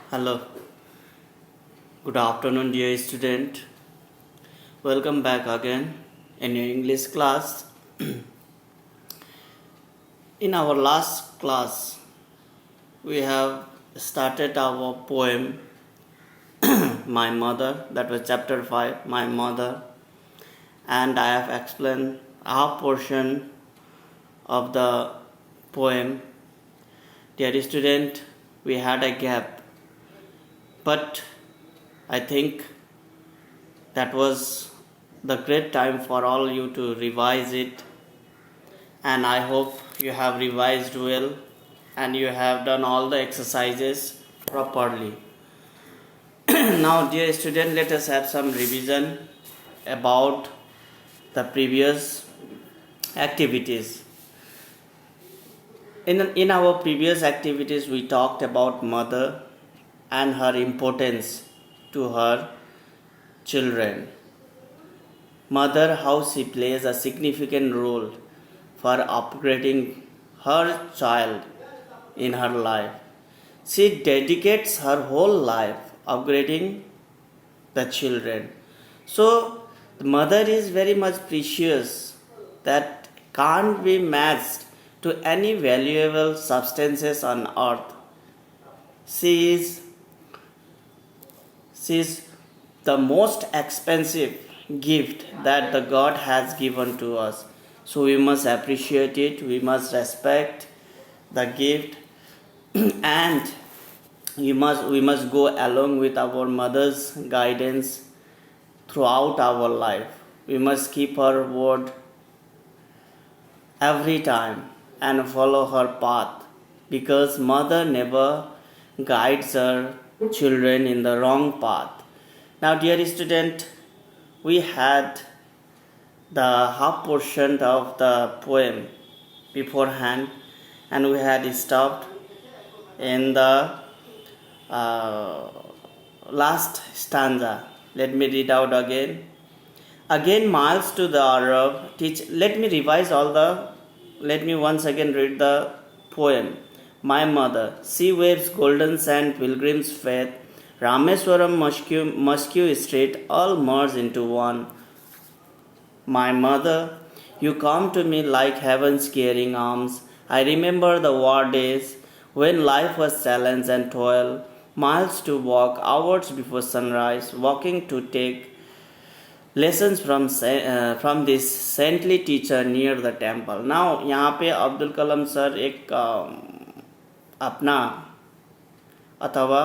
Hello, good afternoon, dear student. Welcome back again in your English class. In our last class, we have started our poem My Mother, that was chapter 5, My Mother, and I have explained half portion of the poem. Dear student, we had a gap, but I think that was the great time for all you to revise it, and I hope you have revised well and you have done all the exercises properly. Now, dear student, let us have some revision about the previous activities. In our previous activities, we talked about mother and her importance to her children. Mother, how she plays a significant role for upgrading her child in her life. She dedicates her whole life upgrading the children. So, the mother is very much precious that can't be matched to any valuable substances on earth. She is the most expensive gift that the God has given to us. So we must appreciate it, we must respect the gift, and we must go along with our mother's guidance throughout our life. We must keep her word every time and follow her path, because mother never guides her children in the wrong path. Now, dear student, we had the half portion of the poem beforehand, and we had stopped in the last stanza. Let me read out again. Again, miles to the Arab teach. Let me once again read the poem. My mother, sea waves, golden sand, pilgrim's faith, Rameswaram, Musque Street, all merge into one. My mother, you come to me like heaven's caring arms. I remember the war days when life was challenge and toil, miles to walk, hours before sunrise, walking to take lessons from this saintly teacher near the temple. Now, यहाँ पे Abdul Kalam sir एक अपना अथवा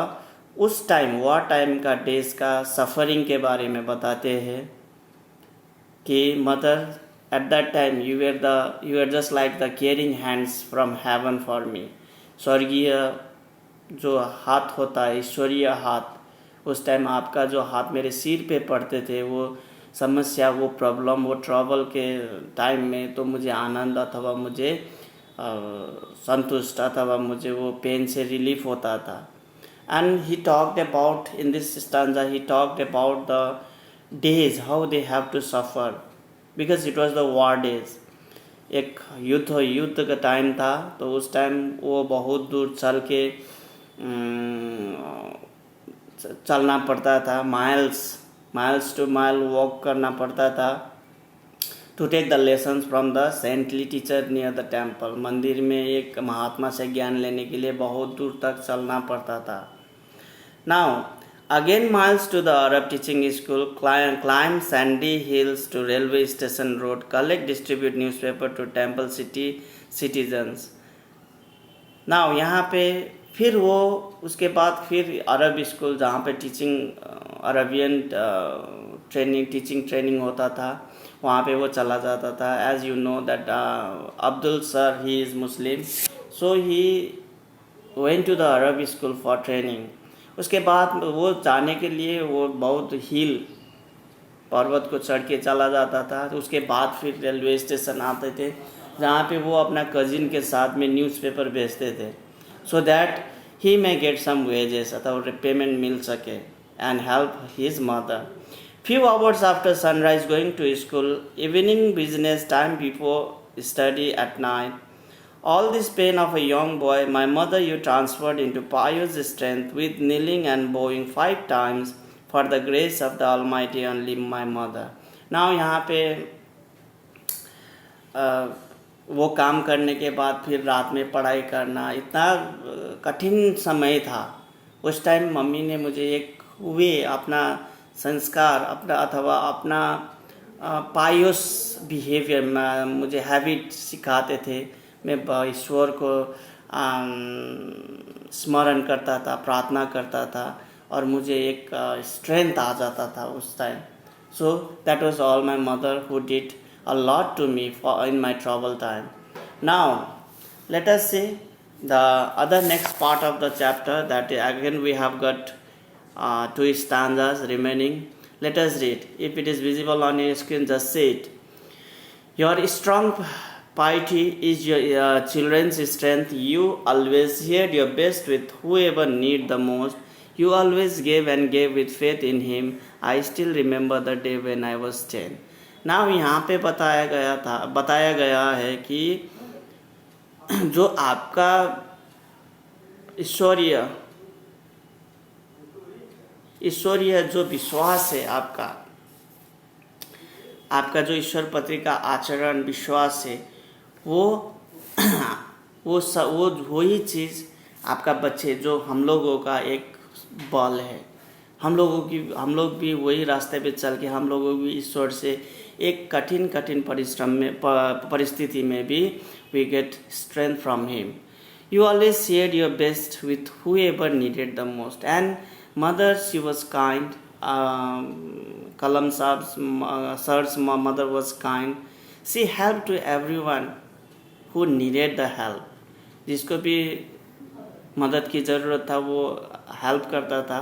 उस time war time का days का suffering के बारे में बताते हैं कि mother at that time you are just like the caring hands from heaven for me. स्वर्गीय जो हाथ होता है, ईश्वरीय हाथ, उस टाइम आपका जो हाथ मेरे सिर पे पड़ते थे, वो समस्या, वो प्रॉब्लम, वो ट्रबल के टाइम में तो मुझे आनंद अथवा मुझे संतुष्ट अथवा मुझे वो पेन से रिलीफ होता था. And he talked about, in this stanza, he talked about the days, how they have to suffer, because it was the war days. एक युद्ध का टाइम था, तो उस टाइम वो बहुत दूर चलना पड़ता था, माइल्स टू माइल वॉक करना पड़ता था, to take the lessons from the saintly teacher near the temple. मंदिर में एक महात्मा से ज्ञान लेने के लिए बहुत दूर तक चलना पड़ता था. Now, again miles to the Arab teaching school, climb sandy hills to railway station road, collect, distribute newspaper to temple city citizens. Now, यहाँ पे फिर वो उसके बाद फिर अरब स्कूल जहाँ पे अरबियन टीचिंग ट्रेनिंग होता था, वहाँ पे वो चला जाता था. As you know that Abdul sir, he is Muslim, so he went to the Arab school for training. उसके बाद वो जाने के लिए वो बहुत हिल पर्वत को चढ़ के चला जाता था. तो उसके बाद फिर रेलवे स्टेशन आते थे, जहाँ पे वो अपना कजिन के साथ में न्यूज़पेपर बेचते थे, so that he may get some wages अथवा पेमेंट मिल सके and help his mother. Few hours after sunrise, going to school, evening business time before study at night. All this pain of a young boy, my mother you transferred into pious strength with kneeling and bowing 5 times for the grace of the Almighty only my mother. Now यहाँ पे वो काम करने के बाद फिर रात में पढ़ाई करना इतना कठिन समय था। उस टाइम मम्मी ने मुझे एक वे अपना संस्कार अपना अथवा अपना पायोस बिहेवियर मुझे हैबिट सिखाते थे। मैं ईश्वर को स्मरण करता था, प्रार्थना करता था और मुझे एक स्ट्रेंथ आ जाता था उस time. So that was all my mother who did a lot to me in my trouble time. Now, let us see the other next part of the chapter that again we have got 2 stanzas remaining. Let us read. If it is visible on your screen, just say it. Your strong piety is your children's strength. You always shared your best with whoever need the most. You always gave and gave with faith in Him. I still remember the day when I was 10. Now यहाँ पे बताया गया है कि जो आपका ईश्वरीय जो विश्वास है आपका जो ईश्वर प्रति का आचरण विश्वास है वो वही चीज़ आपका बच्चे जो हम लोगों का एक बल है। हम लोग भी वही रास्ते पे चल के हम लोगों भी ईश्वर से एक कठिन परिश्रम में परिस्थिति में भी we get strength from him. You always shared your best with whoever needed the most. And mother, she was kind. Kalam sir's mother was kind. She helped to everyone who needed the help. जिसको भी मदद की ज़रूरत था वो help करता था।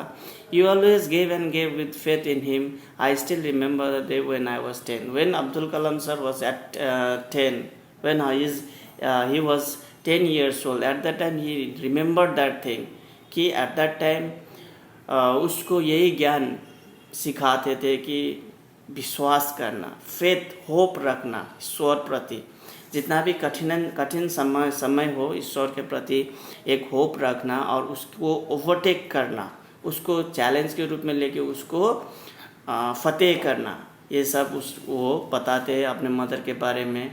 You always gave and gave with faith in him. I still remember the day when I was 10. When Abdul Kalam sir was at 10, when he was 10 years old, at that time he remembered that thing कि at that time उसको यही ज्ञान सिखाते थे कि विश्वास करना, faith hope रखना ईश्वर प्रति। जितना भी कठिन समय हो ईश्वर के प्रति एक होप रखना और उसको ओवरटेक करना, उसको चैलेंज के रूप में लेके उसको फतेह करना, ये सब वो बताते हैं अपने मदर के बारे में।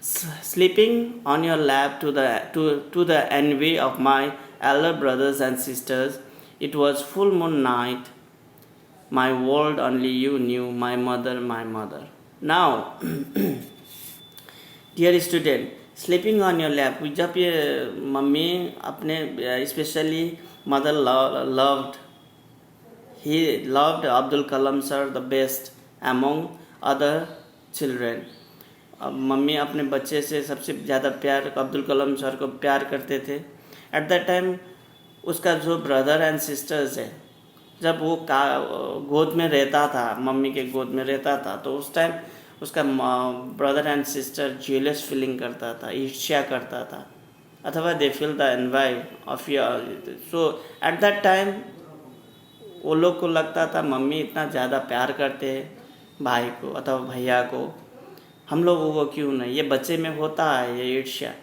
Sleeping on your lap to the envy of my elder brothers and sisters, it was full moon night, my world only you knew, my mother. Now dear student, sleeping on your lap, जब ये mummy अपने specially mother loved Abdul Kalam sir the best among other children. अब mummy अपने बच्चे से सबसे ज़्यादा प्यार अब्दुल कलाम सर को प्यार करते थे। एट दैट टाइम उसका जो ब्रदर एंड सिस्टर्स है, जब वो गोद में रहता था, मम्मी के गोद में रहता था, तो उस टाइम उसका brother and sister jealous feeling करता था, ईर्ष्या करता था, अथवा they feel the NY of your. So eight that time वो लोग को लगता था मम्मी इतना ज़्यादा प्यार करते हैं भाई को अथवा भैया को, हम लोगों को क्यों नहीं। ये बच्चे में होता है ये ईर्ष्या,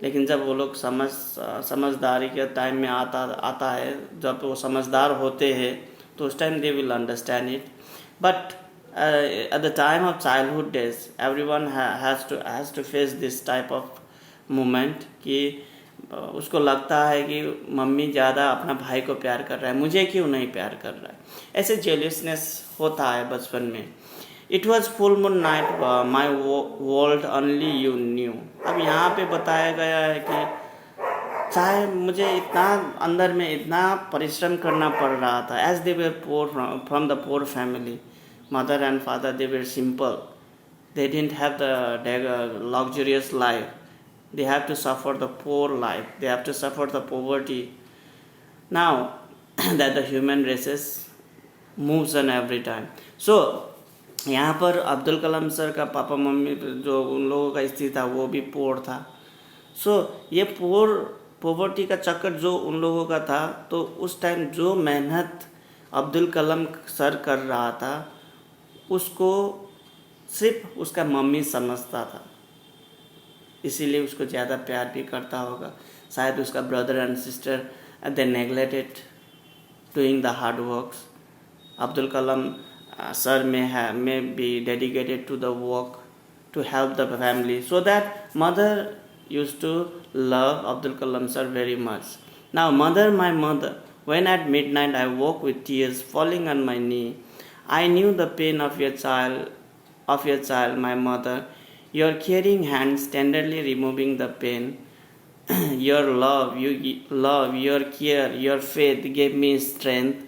लेकिन जब वो लोग समझदारी के टाइम में आता है, जब वो समझदार होते हैं तो उस time they will understand it. But at the time of childhood days, everyone has to face this type of moment कि उसको लगता है कि मम्मी ज़्यादा अपना भाई को प्यार कर रहा है, मुझे क्यों नहीं प्यार कर रहा है। ऐसे जेलियसनेस होता है बचपन में। It was full moon night, my world only you knew. अब यहाँ पे बताया गया है कि चाहे मुझे इतना अंदर में इतना परिश्रम करना पड़ रहा था, as they were poor from the poor family. Mother and father, they were simple. They didn't have the luxurious life. They have to suffer the poor life. They have to suffer the poverty. Now that the human races moves on every time. So यहाँ पर Abdul Kalam sir का papa mummy जो उन लोगों का स्थिति था वो भी पोर था। सो ये पोवर्टी का चक्कर जो उन लोगों का था, तो उस टाइम जो मेहनत अब्दुल कलाम सर कर रहा था उसको सिर्फ उसका मम्मी समझता था। इसीलिए उसको ज़्यादा प्यार भी करता होगा। शायद उसका brother and sister they neglected doing the hard works. Abdul Kalam sir may be dedicated to the work to help the family, so that mother used to love Abdul Kalam sir very much. Now, my mother, when at midnight I woke with tears falling on my knee, I knew the pain of your child, my mother. Your caring hands tenderly removing the pain. Your love, your care, your faith gave me strength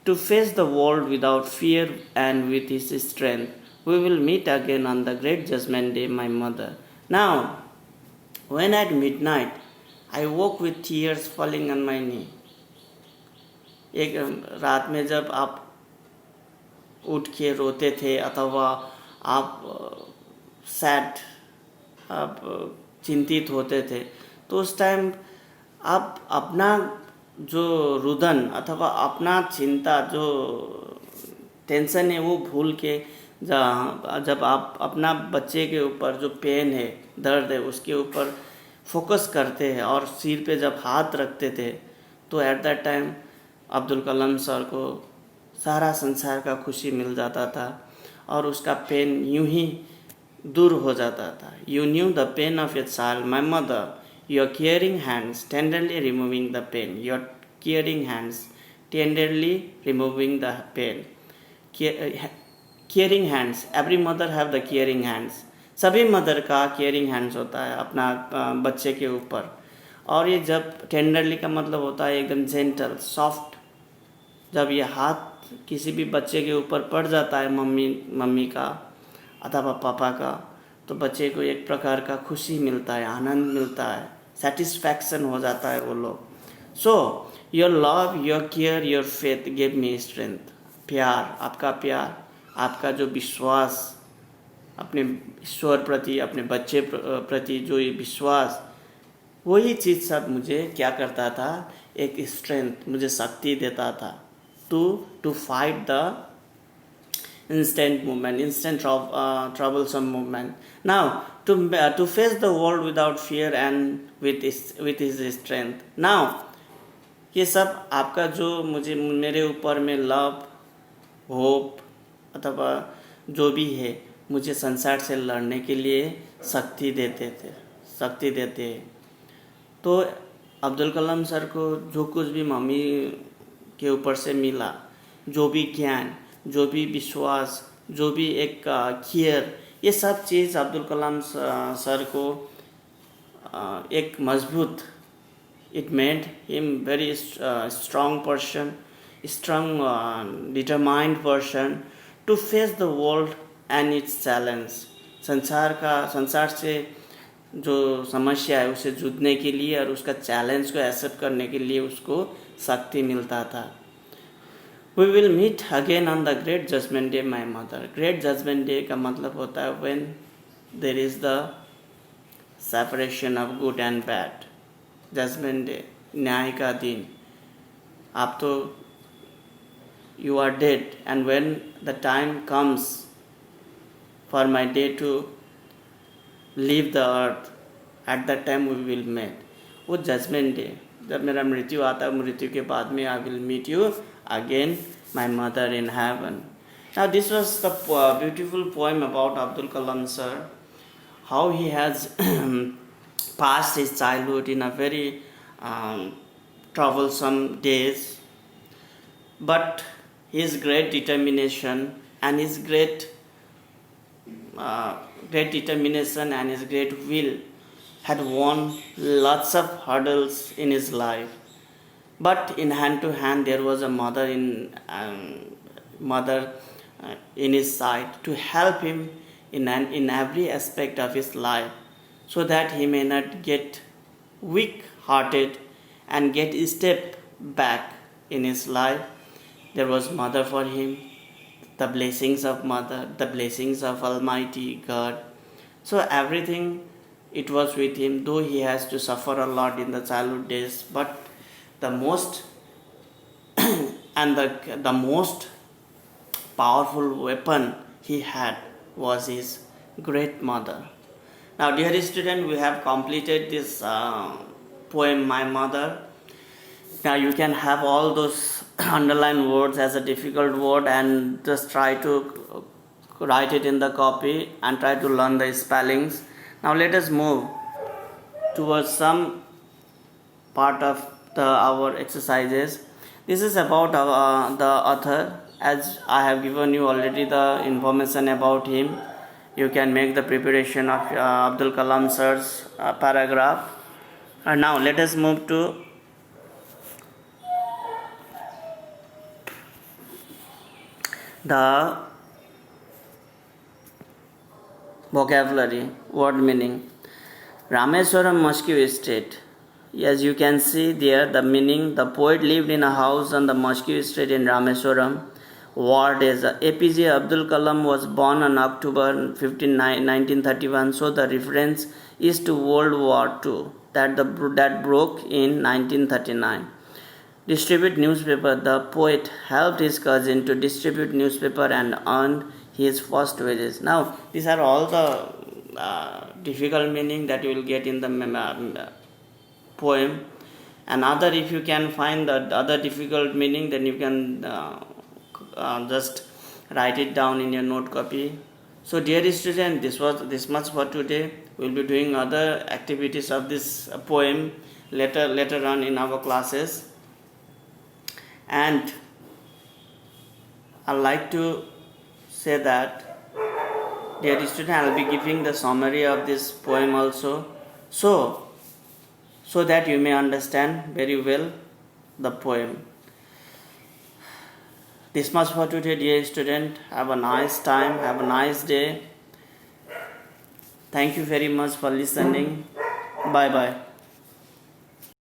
to face the world without fear and with His strength. We will meet again on the great judgment day, my mother. Now, when at midnight I woke with tears falling on my knee. एक रात में जब आप उठ के रोते थे अथवा आप सैड, आप चिंतित होते थे, तो उस टाइम आप अपना जो रुदन अथवा अपना चिंता, जो टेंशन है, वो भूल के जब आप अपना बच्चे के ऊपर जो पेन है, दर्द है, उसके ऊपर फोकस करते हैं और सिर पे जब हाथ रखते थे, तो eight that time Abdul Kalam sir को सारा संसार का खुशी मिल जाता था और उसका पेन यूं ही दूर हो जाता था. You knew the pain of your child, my mother. Your caring hands tenderly removing the pain. Your caring hands tenderly removing the pain. Caring hands. Every mother have the caring hands. सभी mother का caring hands होता है अपना बच्चे के ऊपर. और ये जब टेंडरली का मतलब होता है एकदम जेंटल, सॉफ्ट. जब ये हाथ किसी भी बच्चे के ऊपर पड़ जाता है मम्मी का अथवा पापा का, तो बच्चे को एक प्रकार का खुशी मिलता है, आनंद मिलता है, सेटिस्फैक्शन हो जाता है वो लोग. So your love, your care, your faith give me strength. प्यार, आपका जो विश्वास अपने ईश्वर प्रति, अपने बच्चे प्रति जो ये विश्वास, वही चीज़ सब मुझे क्या करता था, एक स्ट्रेंथ, मुझे शक्ति देता था to fight the instant troublesome movement. Now, to face the world without fear and with his strength. Now, ये सब आपका जो मेरे ऊपर में लव, होप अथवा जो भी है, मुझे संसार से लड़ने के लिए शक्ति देते हैं. तो अब्दुल कलाम सर को जो कुछ भी मम्मी के ऊपर से मिला, जो भी ज्ञान, जो भी विश्वास, जो भी एक केयर, ये सब चीज़ अब्दुल कलाम सर को एक मजबूत, it made him very strong person, determined person to face the world and its challenge. संसार से जो समस्या है उसे जूझने के लिए और उसका चैलेंज को एक्सेप्ट करने के लिए उसको शक्ति मिलता था. We will meet again on the great judgment day, my mother. Great judgment day का मतलब होता है when there is the separation of good and bad. Judgment day, न्याय का दिन. आप तो you are dead, and when the time comes for my day to leave the earth, at that time we will meet. वो judgment day, जब मेरा मृत्यु आता है, मृत्यु के बाद में I will meet you again, my mother in heaven. Now, this was the beautiful poem about Abdul Kalam sir, how he has passed his childhood in a very troublesome days, but his great determination and his great determination and his great will had won lots of hurdles in his life. But in hand to hand there was a mother in his side to help him in every aspect of his life, so that he may not get weak hearted and get a step back in his life. There was mother for him, the blessings of mother, the blessings of Almighty God. So everything, it was with him, though he has to suffer a lot in the childhood days, but the most and the most powerful weapon he had was his great mother. Now, dear student, we have completed this poem, My Mother. Now, you can have all those underlined words as a difficult word and just try to write it in the copy and try to learn the spellings. Now, let us move towards some part of our exercises. This is about the author. As I have given you already the information about him, you can make the preparation of Abdul Kalam sir's paragraph. And now let us move to the vocabulary, word meaning. Rameswaram Muskie Estate. As you can see there, the meaning: the poet lived in a house on the Muskie Estate in Rameswaram. Ward is APJ Abdul Kalam was born on October 15, 1931. So the reference is to World War II that broke in 1939. Distribute newspaper. The poet helped his cousin to distribute newspaper and earned his first wages. Now, these are all the difficult meaning that you will get in the poem. Another, if you can find the other difficult meaning, then you can just write it down in your note copy. So, dear student, this much for today. We will be doing other activities of this poem later on in our classes. And I like to say that, dear student, I will be giving the summary of this poem also, so that you may understand very well the poem. This much for today, dear student. Have a nice time. Have a nice day. Thank you very much for listening. Bye bye.